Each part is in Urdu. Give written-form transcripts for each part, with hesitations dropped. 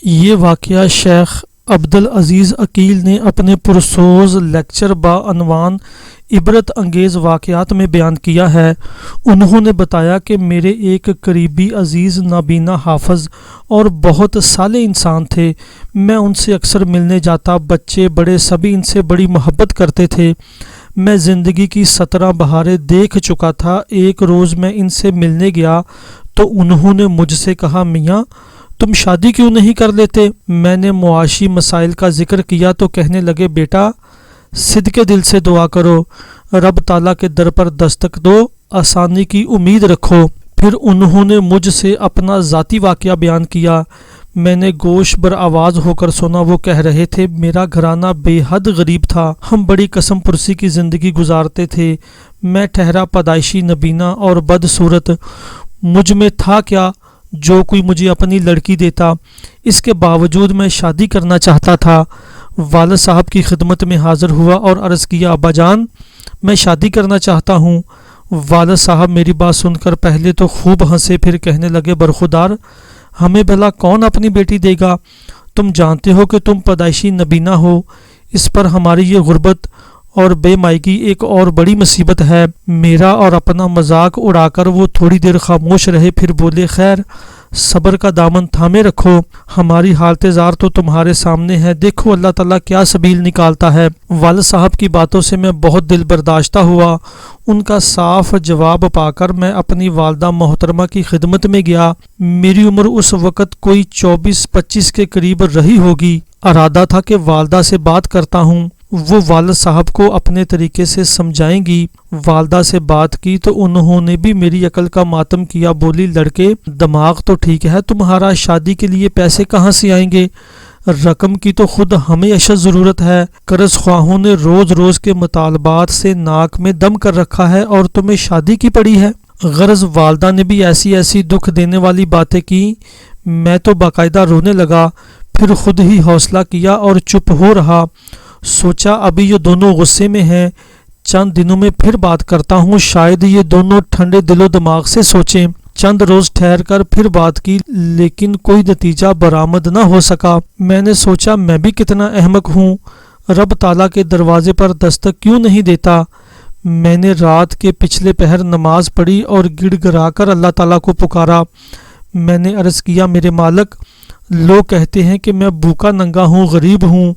یہ واقعہ شیخ عبدالعزیز عقیل نے اپنے پرسوز لیکچر بعنوان عبرت انگیز واقعات میں بیان کیا ہے۔ انہوں نے بتایا کہ میرے ایک قریبی عزیز نابینا حافظ اور بہت صالح انسان تھے۔ میں ان سے اکثر ملنے جاتا، بچے بڑے سبھی ان سے بڑی محبت کرتے تھے۔ میں زندگی کی 17 بہاریں دیکھ چکا تھا۔ ایک روز میں ان سے ملنے گیا تو انہوں نے مجھ سے کہا، میاں تم شادی کیوں نہیں کر لیتے؟ میں نے معاشی مسائل کا ذکر کیا تو کہنے لگے، بیٹا صدقے دل سے دعا کرو، رب تعالیٰ کے در پر دستک دو، آسانی کی امید رکھو۔ پھر انہوں نے مجھ سے اپنا ذاتی واقعہ بیان کیا۔ میں نے گوش بر آواز ہو کر سنا۔ وہ کہہ رہے تھے، میرا گھرانہ بے حد غریب تھا، ہم بڑی قسم پرسی کی زندگی گزارتے تھے۔ میں ٹھہرا پیدائشی نبینا اور بدصورت، مجھ میں تھا کیا جو کوئی مجھے اپنی لڑکی دیتا؟ اس کے باوجود میں شادی کرنا چاہتا تھا۔ والد صاحب کی خدمت میں حاضر ہوا اور عرض کیا، ابا جان میں شادی کرنا چاہتا ہوں۔ والد صاحب میری بات سن کر پہلے تو خوب ہنسے، پھر کہنے لگے، برخودار ہمیں بھلا کون اپنی بیٹی دے گا؟ تم جانتے ہو کہ تم پیدائشی نبینا ہو، اس پر ہماری یہ غربت اور بے مائگی ایک اور بڑی مصیبت ہے۔ میرا اور اپنا مذاق اڑا کر وہ تھوڑی دیر خاموش رہے، پھر بولے، خیر صبر کا دامن تھامے رکھو، ہماری حالت زار تو تمہارے سامنے ہے، دیکھو اللہ تعالیٰ کیا سبیل نکالتا ہے۔ والد صاحب کی باتوں سے میں بہت دل برداشتہ ہوا۔ ان کا صاف جواب پا کر میں اپنی والدہ محترمہ کی خدمت میں گیا۔ میری عمر اس وقت کوئی 24-25 کے قریب رہی ہوگی۔ ارادہ تھا کہ والدہ سے بات کرتا ہوں، وہ والد صاحب کو اپنے طریقے سے سمجھائیں گی۔ والدہ سے بات کی تو انہوں نے بھی میری عقل کا ماتم کیا۔ بولی، لڑکے دماغ تو ٹھیک ہے تمہارا، شادی کے لیے پیسے کہاں سے آئیں گے؟ رقم کی تو خود ہمیں اشد ضرورت ہے۔ قرض خواہوں نے روز روز کے مطالبات سے ناک میں دم کر رکھا ہے اور تمہیں شادی کی پڑی ہے۔ غرض والدہ نے بھی ایسی دکھ دینے والی باتیں کی، میں تو باقاعدہ رونے لگا، پھر خود ہی حوصلہ کیا اور چپ ہو رہا۔ سوچا ابھی یہ دونوں غصے میں ہیں، چند دنوں میں پھر بات کرتا ہوں، شاید یہ دونوں ٹھنڈے دل و دماغ سے سوچیں۔ چند روز ٹھہر کر پھر بات کی، لیکن کوئی نتیجہ برآمد نہ ہو سکا۔ میں نے سوچا میں بھی کتنا احمق ہوں، رب تعالیٰ کے دروازے پر دستک کیوں نہیں دیتا؟ میں نے رات کے پچھلے پہر نماز پڑھی اور گڑ گڑا کر اللہ تعالیٰ کو پکارا۔ میں نے عرض کیا، میرے مالک لوگ کہتے ہیں کہ میں بھوکا ننگا ہوں، غریب ہوں،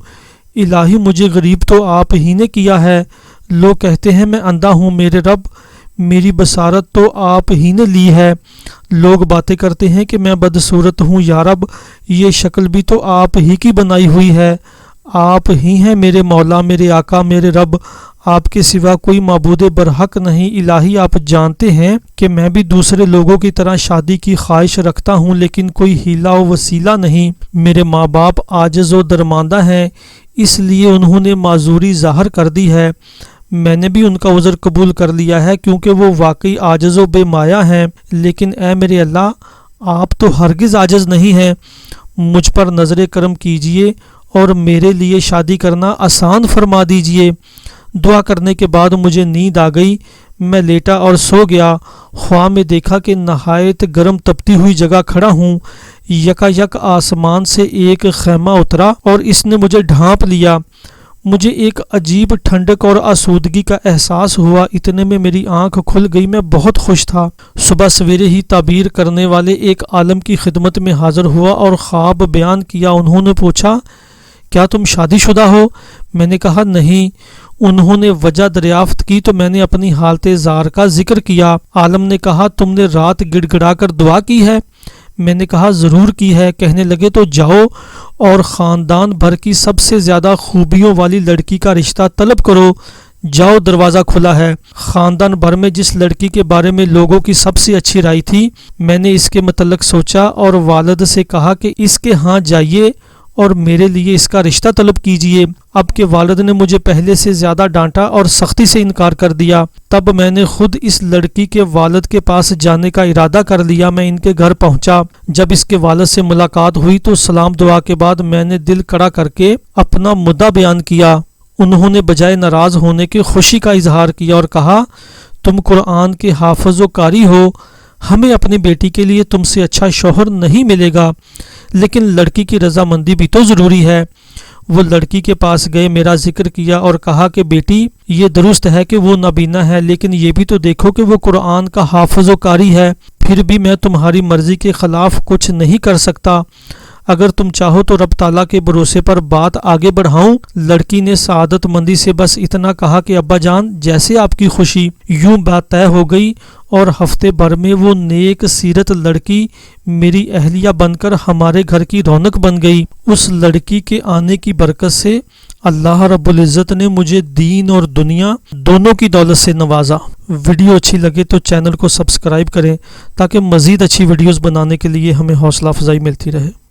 الہی مجھے غریب تو آپ ہی نے کیا ہے۔ لوگ کہتے ہیں میں اندھا ہوں، میرے رب میری بصارت تو آپ ہی نے لی ہے۔ لوگ باتیں کرتے ہیں کہ میں بدصورت ہوں، یا رب یہ شکل بھی تو آپ ہی کی بنائی ہوئی ہے۔ آپ ہی ہیں میرے مولا، میرے آقا، میرے رب، آپ کے سوا کوئی معبود برحق نہیں۔ الہی آپ جانتے ہیں کہ میں بھی دوسرے لوگوں کی طرح شادی کی خواہش رکھتا ہوں، لیکن کوئی ہیلا و وسیلہ نہیں۔ میرے ماں باپ عاجز و درماندہ ہیں، اس لیے انہوں نے معذوری ظاہر کر دی ہے۔ میں نے بھی ان کا عذر قبول کر لیا ہے، کیونکہ وہ واقعی عاجز و بے مایہ ہیں، لیکن اے میرے اللہ آپ تو ہرگز عاجز نہیں ہیں۔ مجھ پر نظر کرم کیجئے اور میرے لیے شادی کرنا آسان فرما دیجئے۔ دعا کرنے کے بعد مجھے نیند آ گئی، میں لیٹا اور سو گیا۔ خواب میں دیکھا کہ نہایت گرم تپتی ہوئی جگہ کھڑا ہوں، یکا یک آسمان سے ایک خیمہ اترا اور اس نے مجھے ڈھانپ لیا۔ مجھے ایک عجیب ٹھنڈک اور آسودگی کا احساس ہوا، اتنے میں میری آنکھ کھل گئی، میں بہت خوش تھا۔ صبح سویرے ہی تعبیر کرنے والے ایک عالم کی خدمت میں حاضر ہوا اور خواب بیان کیا۔ انہوں نے پوچھا، کیا تم شادی شدہ ہو؟ میں نے کہا نہیں۔ انہوں نے وجہ دریافت کی تو میں نے اپنی حالت زار کا ذکر کیا۔ عالم نے کہا، تم نے رات گڑ گڑا کر دعا کی ہے؟ میں نے کہا ضرور کی ہے۔ کہنے لگے، تو جاؤ اور خاندان بھر کی سب سے زیادہ خوبیوں والی لڑکی کا رشتہ طلب کرو، جاؤ دروازہ کھلا ہے۔ خاندان بھر میں جس لڑکی کے بارے میں لوگوں کی سب سے اچھی رائے تھی، میں نے اس کے متعلق سوچا اور والد سے کہا کہ اس کے ہاں جائیے اور میرے لیے اس کا رشتہ طلب کیجئے۔ اب کہ والد نے مجھے پہلے سے زیادہ ڈانٹا اور سختی سے انکار کر دیا، تب میں نے خود اس لڑکی کے والد کے پاس جانے کا ارادہ کر لیا۔ میں ان کے گھر پہنچا۔ جب اس کے والد سے ملاقات ہوئی تو سلام دعا کے بعد میں نے دل کڑا کر کے اپنا مدعا بیان کیا۔ انہوں نے بجائے ناراض ہونے کے خوشی کا اظہار کیا اور کہا، تم قرآن کے حافظ و قاری ہو، ہمیں اپنی بیٹی کے لیے تم سے اچھا شوہر نہیں ملے گا، لیکن لڑکی کی رضامندی بھی تو ضروری ہے۔ وہ لڑکی کے پاس گئے، میرا ذکر کیا اور کہا کہ بیٹی یہ درست ہے کہ وہ نابینا ہے، لیکن یہ بھی تو دیکھو کہ وہ قرآن کا حافظ و قاری ہے، پھر بھی میں تمہاری مرضی کے خلاف کچھ نہیں کر سکتا۔ اگر تم چاہو تو رب تعالیٰ کے بھروسے پر بات آگے بڑھاؤں۔ لڑکی نے سعادت مندی سے بس اتنا کہا کہ ابا جان جیسے آپ کی خوشی۔ یوں بات طے ہو گئی اور ہفتے بھر میں وہ نیک سیرت لڑکی میری اہلیہ بن کر ہمارے گھر کی رونق بن گئی۔ اس لڑکی کے آنے کی برکت سے اللہ رب العزت نے مجھے دین اور دنیا دونوں کی دولت سے نوازا۔ ویڈیو اچھی لگے تو چینل کو سبسکرائب کریں تاکہ مزید اچھی ویڈیوز بنانے کے لیے ہمیں حوصلہ افزائی ملتی رہے۔